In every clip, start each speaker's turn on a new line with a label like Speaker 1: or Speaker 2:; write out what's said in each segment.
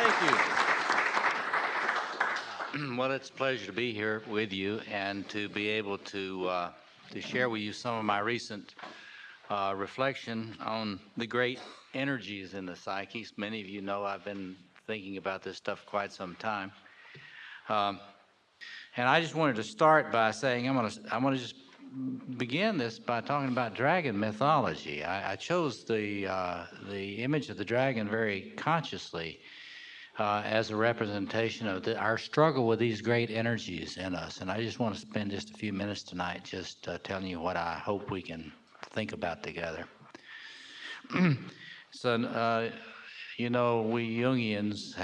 Speaker 1: Thank you. Well, it's a pleasure to be here with you and to be able to share with you some of my recent reflection on the great energies in the psyche. Many of you know I've been thinking about this stuff quite some time. And I just wanted to start by saying I'm going to just begin this by talking about dragon mythology. I chose the image of the dragon very consciously as a representation of our struggle with these great energies in us. And I just want to spend just a few minutes tonight just telling you what I hope we can think about together. So, you know, we Jungians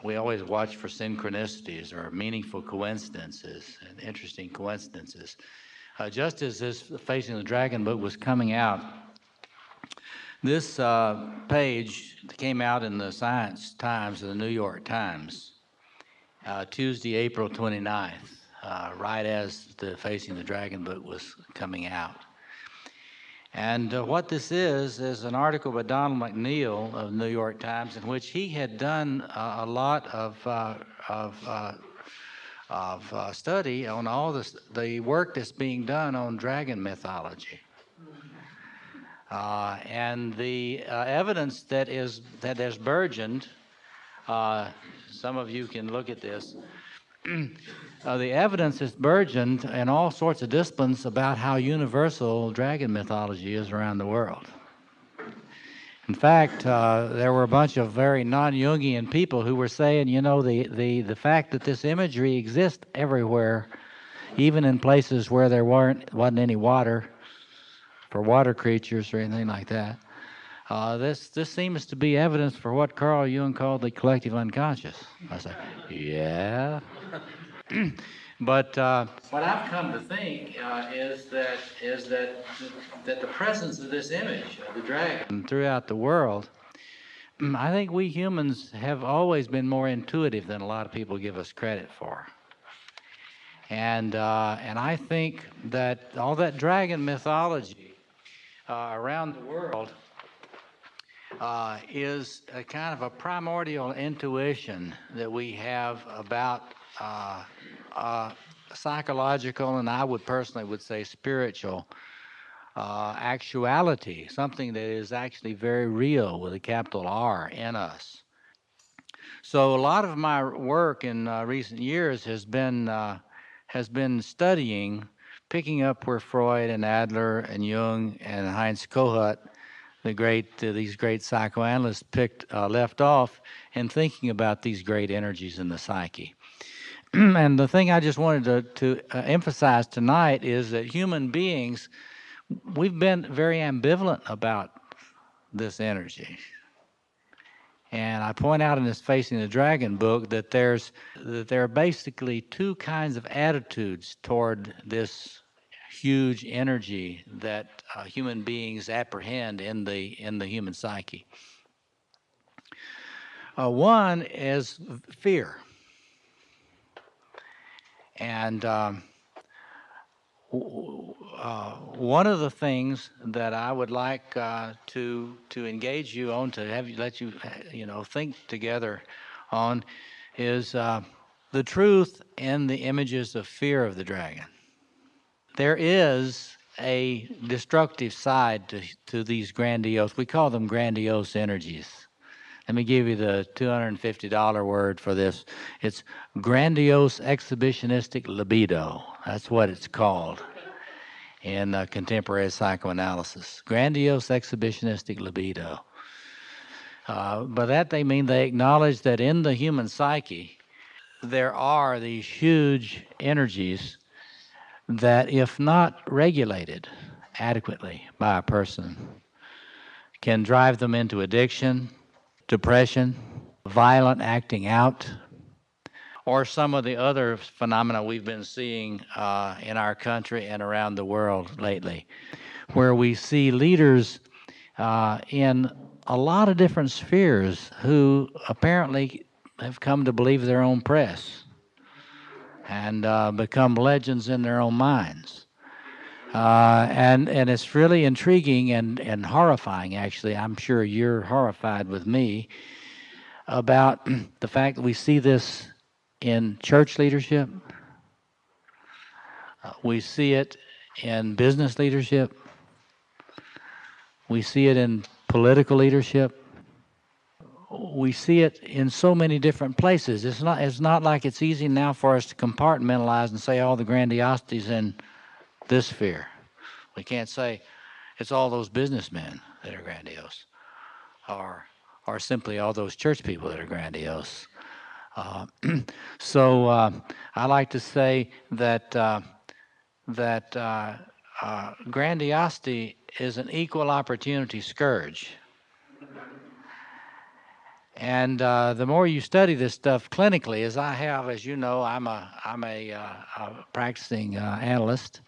Speaker 1: we always watch for synchronicities or meaningful coincidences and interesting coincidences. Just as this Facing the Dragon book was coming out, this page came out in the Science Times of the New York Times, Tuesday, April 29th, right as the Facing the Dragon book was coming out. And what this is an article by Donald McNeil of the New York Times in which he had done a lot of study on all the work that's being done on dragon mythology. And the evidence that has burgeoned, some of you can look at this, the evidence is burgeoned in all sorts of disciplines about how universal dragon mythology is around the world. In fact, there were a bunch of very non-Jungian people who were saying, you know, the fact that this imagery exists everywhere, even in places where there wasn't any water for water creatures or anything like that. This seems to be evidence for what Carl Jung called the collective unconscious. I say, yeah. But what I've come to think is that the presence of this image of the dragon throughout the world, I think we humans have always been more intuitive than a lot of people give us credit for. And I think that all that dragon mythology around the world is a kind of a primordial intuition that we have about psychological, and I would personally say spiritual actuality, something that is actually very real with a capital R in us. So a lot of my work in recent years has been studying, picking up where Freud and Adler and Jung and Heinz Kohut, these great psychoanalysts, left off, and thinking about these great energies in the psyche. And the thing I just wanted to emphasize tonight is that human beings, we've been very ambivalent about this energy. And I point out in this Facing the Dragon book that there are basically two kinds of attitudes toward this huge energy that human beings apprehend in the human psyche. One is fear. And one of the things that I would like to engage you on, let you think together on, is the truth in the images of fear of the dragon. There is a destructive side to these grandiose, we call them grandiose energies. Let me give you the $250 word for this. It's grandiose exhibitionistic libido. That's what it's called in contemporary psychoanalysis. Grandiose exhibitionistic libido. By that they mean they acknowledge that in the human psyche there are these huge energies that, if not regulated adequately by a person, can drive them into addiction, depression, violent acting out, or some of the other phenomena we've been seeing in our country and around the world lately, where we see leaders in a lot of different spheres who apparently have come to believe their own press and become legends in their own minds. And it's really intriguing and horrifying, actually. I'm sure you're horrified with me about the fact that we see this in church leadership, we see it in business leadership, we see it in political leadership, we see it in so many different places. It's not like it's easy now for us to compartmentalize and say all the grandiosity's in this sphere. We can't say it's all those businessmen that are grandiose, or simply all those church people that are grandiose. So I like to say that grandiosity is an equal opportunity scourge. And the more you study this stuff clinically, as I have, as you know, I'm a practicing analyst.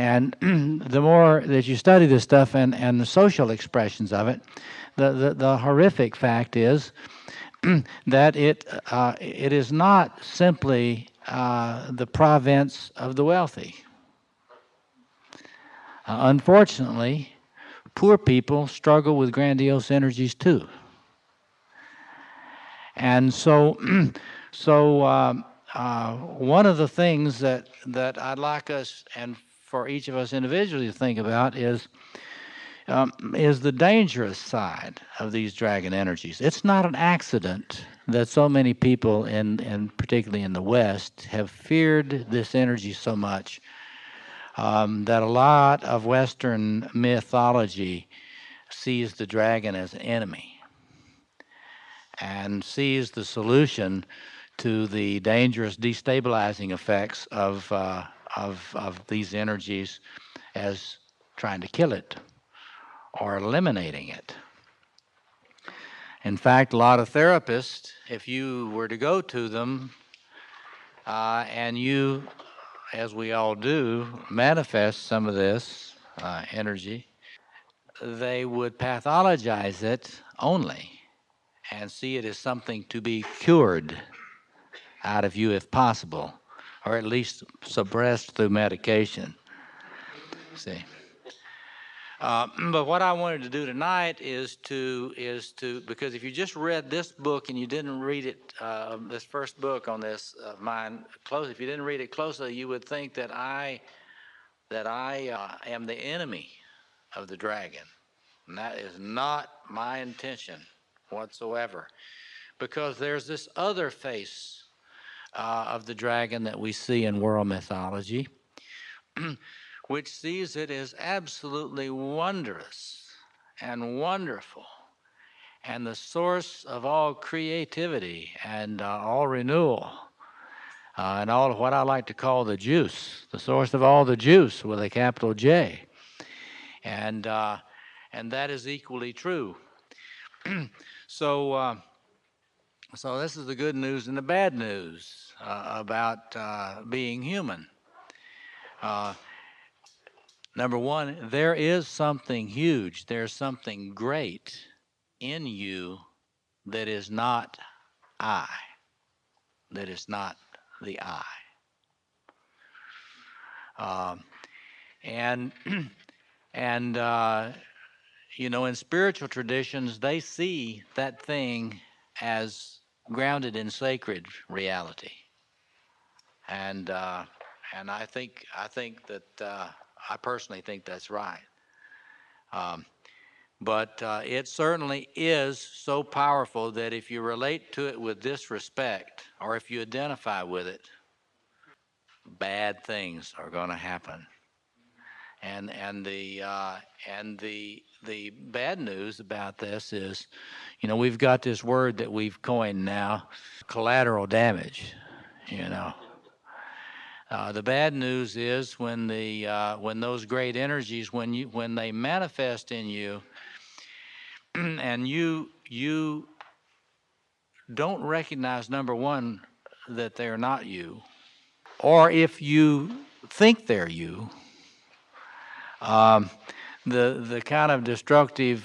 Speaker 1: And the more that you study this stuff and the social expressions of it, the horrific fact is that it is not simply the province of the wealthy. Unfortunately, poor people struggle with grandiose energies too. And so, one of the things that I'd like us and for each of us individually to think about is the dangerous side of these dragon energies. It's not an accident that so many people, and particularly in the West, have feared this energy so much that a lot of Western mythology sees the dragon as an enemy and sees the solution to the dangerous destabilizing effects of these energies as trying to kill it or eliminating it. In fact, a lot of therapists, if you were to go to them and you, as we all do, manifest some of this energy, they would pathologize it only and see it as something to be cured out of you if possible, or at least suppressed through medication. See. But what I wanted to do tonight is to because if you just read this book and you didn't read it, this first book on this mine close, if you didn't read it closely, you would think that I am the enemy of the dragon, and that is not my intention whatsoever, because there's this other face of the dragon that we see in world mythology, which sees it as absolutely wondrous and wonderful, and the source of all creativity and all renewal, and all of what I like to call the juice, the source of all the juice with a capital J, and that is equally true. So this is the good news and the bad news about being human. Number one, there is something huge, there's something great in you that is not I, that is not the I. And in spiritual traditions, they see that thing as grounded in sacred reality. And I think that I personally think that's right. But it certainly is so powerful that if you relate to it with disrespect, or if you identify with it, bad things are going to happen. And the bad news about this is, we've got this word that we've coined now, collateral damage. The bad news is when those great energies, when they manifest in you, and you don't recognize, number one, that they're not you, or if you think they're you, the kind of destructive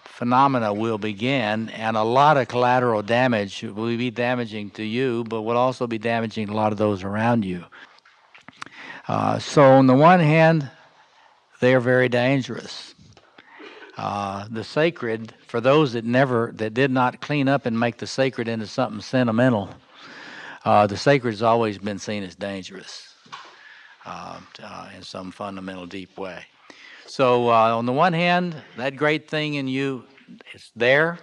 Speaker 1: phenomena will begin, and a lot of collateral damage will be damaging to you, but will also be damaging a lot of those around you. So on the one hand, they are very dangerous. The sacred, for those that did not clean up and make the sacred into something sentimental, the sacred has always been seen as dangerous in some fundamental, deep way. So on the one hand, that great thing in you is there.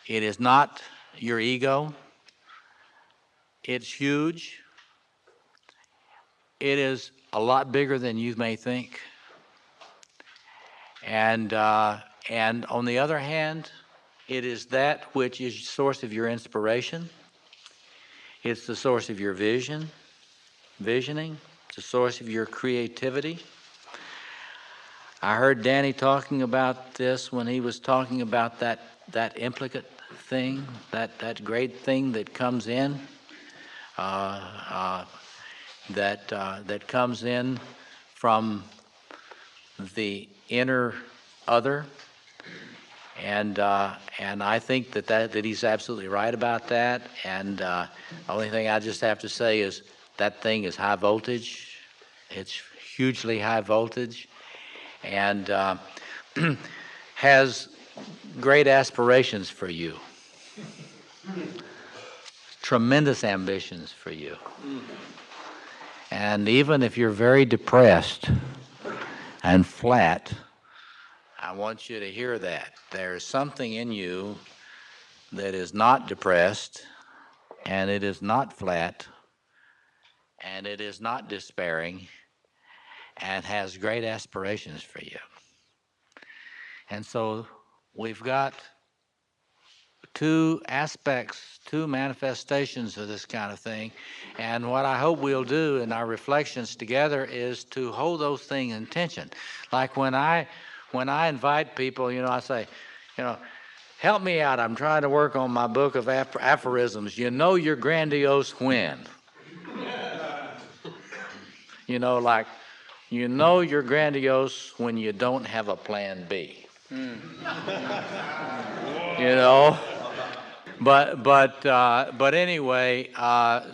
Speaker 1: It is not your ego. It's huge. It is a lot bigger than you may think. And on the other hand, it is that which is the source of your inspiration. It's the source of your visioning. It's the source of your creativity. I heard Danny talking about this when he was talking about that implicate thing, that great thing that comes in, that comes in from the inner other, and I think that he's absolutely right about that. And the only thing I just have to say is that thing is high voltage. It's hugely high voltage, and has great aspirations for you, tremendous ambitions for you. And even if you're very depressed and flat, I want you to hear that. There's something in you that is not depressed, and it is not flat, and it is not despairing, and has great aspirations for you. And so we've got two aspects, two manifestations of this kind of thing. And what I hope we'll do in our reflections together is to hold those things in tension. Like when I invite people, I say, help me out. I'm trying to work on my book of aphorisms. You know you're grandiose when. Like, you're grandiose when you don't have a plan B. But anyway,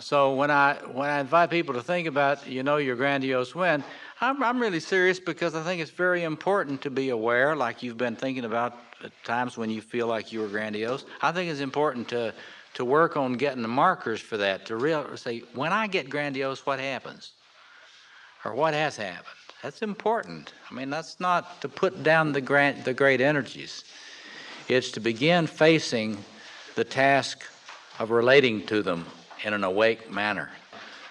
Speaker 1: so when I invite people to think about, you're grandiose when, I'm really serious, because I think it's very important to be aware, like you've been thinking about at times when you feel like you were grandiose. I think it's important to work on getting the markers for that, to say, when I get grandiose, what happens? Or what has happened? That's important. I mean, that's not to put down the great energies. It's to begin facing the task of relating to them in an awake manner.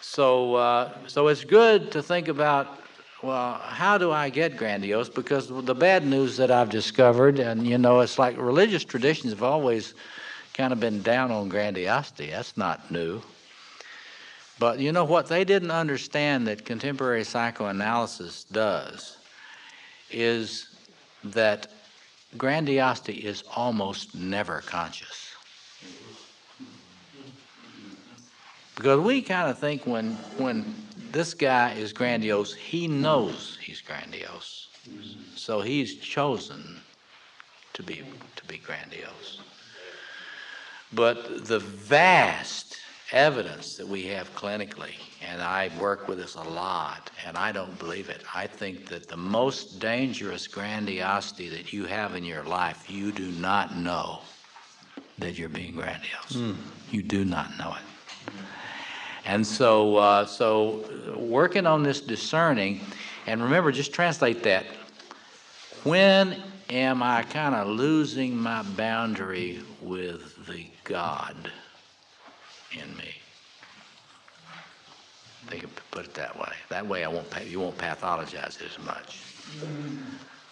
Speaker 1: So it's good to think about, well, how do I get grandiose? Because the bad news that I've discovered, and it's like religious traditions have always kind of been down on grandiosity. That's not new. But what they didn't understand that contemporary psychoanalysis does is that grandiosity is almost never conscious. Because we kind of think when this guy is grandiose, he knows he's grandiose. So he's chosen to be grandiose. But the vast evidence that we have clinically, and I work with this a lot, and I don't believe it. I think that the most dangerous grandiosity that you have in your life, you do not know that you're being grandiose. You do not know it. And so working on this discerning, and remember, just translate that. When am I kind of losing my boundary with the God in me? They could put it that way. That way you won't pathologize it as much.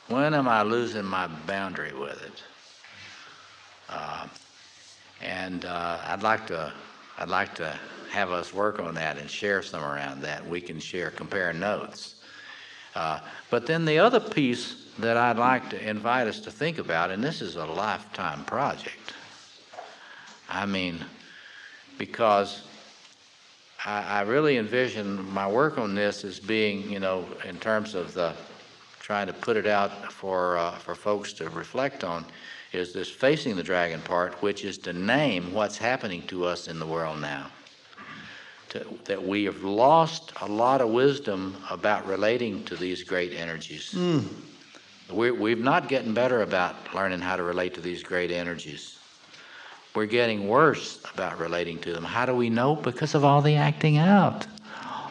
Speaker 1: When am I losing my boundary with it? I'd like to have us work on that and share some around that. We can compare notes. But then the other piece that I'd like to invite us to think about, and this is a lifetime project. I mean, because I really envision my work on this as being, in terms of trying to put it out for folks to reflect on, is this facing the dragon part, which is to name what's happening to us in the world now. That we have lost a lot of wisdom about relating to these great energies. We've not getting better about learning how to relate to these great energies. We're getting worse about relating to them. How do we know? Because of all the acting out,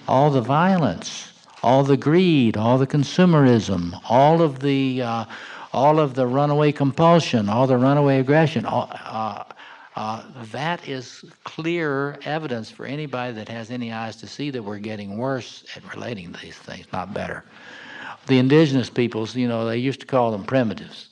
Speaker 1: all the violence, all the greed, all the consumerism, all of the runaway compulsion, all the runaway aggression. That is clear evidence for anybody that has any eyes to see that we're getting worse at relating to these things, not better. The indigenous peoples, they used to call them primitives.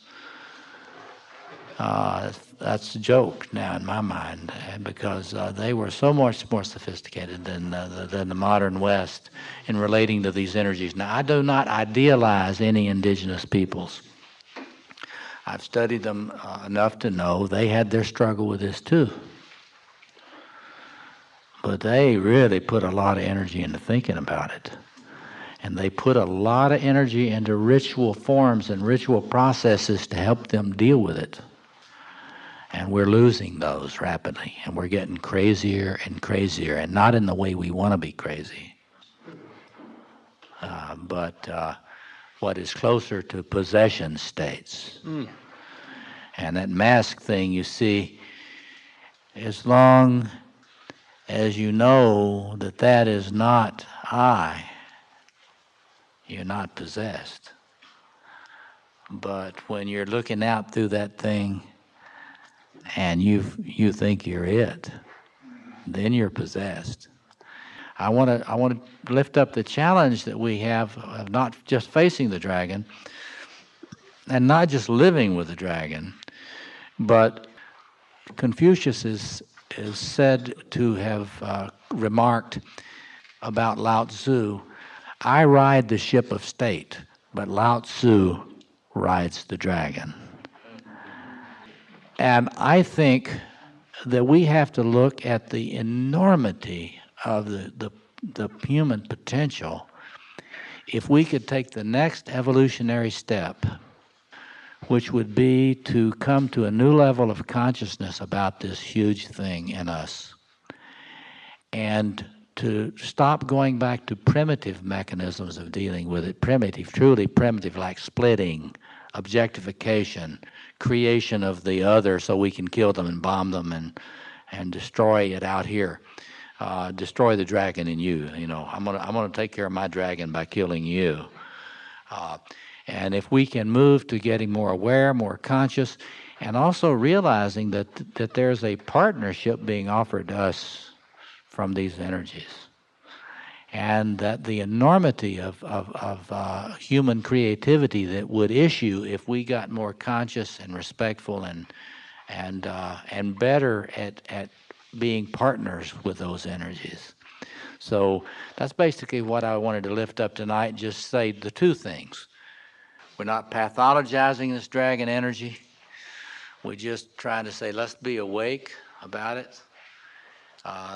Speaker 1: That's a joke now in my mind, because they were so much more sophisticated than the modern West in relating to these energies. Now, I do not idealize any indigenous peoples. I've studied them enough to know they had their struggle with this too. But they really put a lot of energy into thinking about it. And they put a lot of energy into ritual forms and ritual processes to help them deal with it. And we're losing those rapidly, and we're getting crazier and crazier, and not in the way we want to be crazy, but what is closer to possession states. And that mask thing, you see, as long as you know that that is not I, you're not possessed. But when you're looking out through that thing and you think you're it, then you're possessed. I want to lift up the challenge that we have of not just facing the dragon and not just living with the dragon, but Confucius is said to have remarked about Lao Tzu, I ride the ship of state, but Lao Tzu rides the dragon. And I think that we have to look at the enormity of the human potential if we could take the next evolutionary step, which would be to come to a new level of consciousness about this huge thing in us, and to stop going back to primitive mechanisms of dealing with it, truly primitive, like splitting, objectification, creation of the other so we can kill them and bomb them and destroy it out here. Destroy the dragon in you. I'm gonna take care of my dragon by killing you. And if we can move to getting more aware, more conscious, and also realizing that there's a partnership being offered to us from these energies, and that the enormity of human creativity that would issue if we got more conscious and respectful and better at being partners with those energies. So that's basically what I wanted to lift up tonight. Just say the two things: we're not pathologizing this dragon energy. We're just trying to say, let's be awake about it.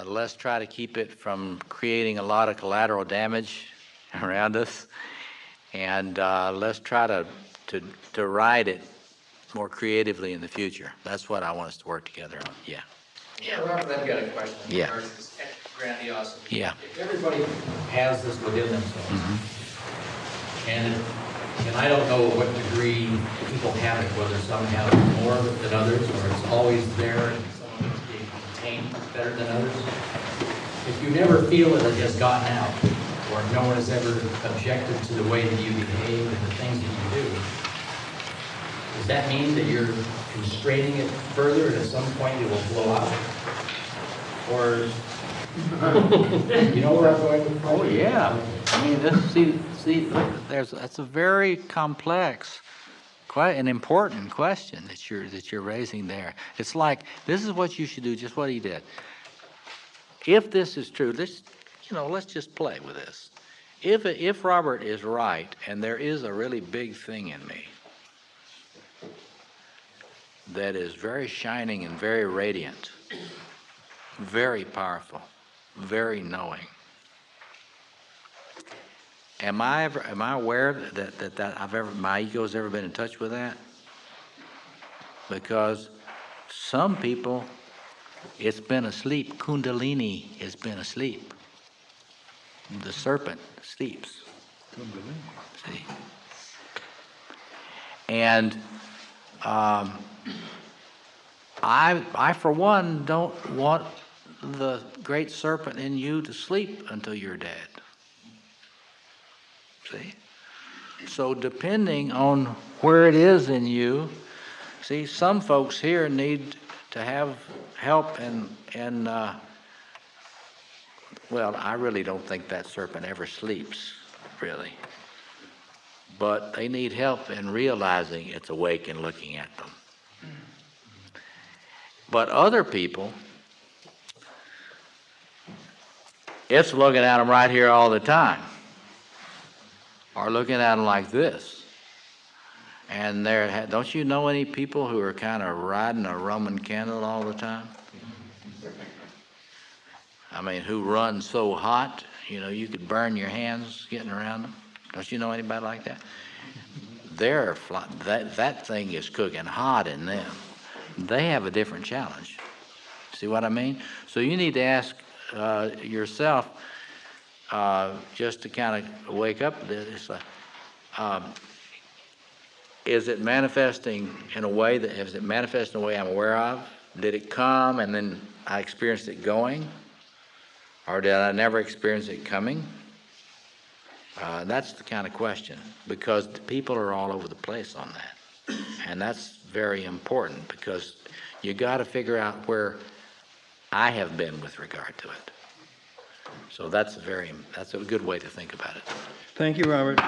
Speaker 1: Let's try to keep it from creating a lot of collateral damage around us, and let's try to ride it more creatively in the future. That's what I want us to work together on. Yeah.
Speaker 2: Yeah, Robert, I've got a question in
Speaker 1: Yeah.
Speaker 2: regards to this grandiosity.
Speaker 1: Yeah.
Speaker 2: If everybody has this within themselves, and I don't know what degree people have it, whether some have more of it than others, or it's always there and some of it's being contained better than others. If you never feel it has gotten out, or no one has ever objected to the way that you behave and the things that you do, does that mean that you're constraining it further and at some point it will flow out? Or, you know where I'm going with that?
Speaker 1: Oh yeah. I mean, see, look, that's a very complex, quite an important question that you're raising there. It's like, this is what you should do, just what he did. If this is true, let's just play with this. If Robert is right, and there is a really big thing in me that is very shining and very radiant, very powerful, very knowing. Am I aware that my ego's ever been in touch with that? Because some people, it's been asleep. Kundalini has been asleep. The serpent sleeps. Kundalini. See? And I, for one, don't want the great serpent in you to sleep until you're dead. See? So depending on where it is in you, see, some folks here need to have help and well, I really don't think that serpent ever sleeps, really. But they need help in realizing it's awake and looking at them. But other people, it's looking at them right here all the time, or looking at them like this. And don't you know any people who are kind of riding a Roman candle all the time? I mean, who run so hot, you could burn your hands getting around them. Don't you know anybody like that? That thing is cooking hot in them. They have a different challenge. See what I mean? So you need to ask yourself, just to kind of wake up. It's like, is it manifesting in a way I'm aware of? Did it come and then I experienced it going? Or did I never experience it coming? That's the kind of question, because the people are all over the place on that. And that's very important, because you got to figure out where I have been with regard to it. So that's a good way to think about it.
Speaker 3: Thank you, Robert.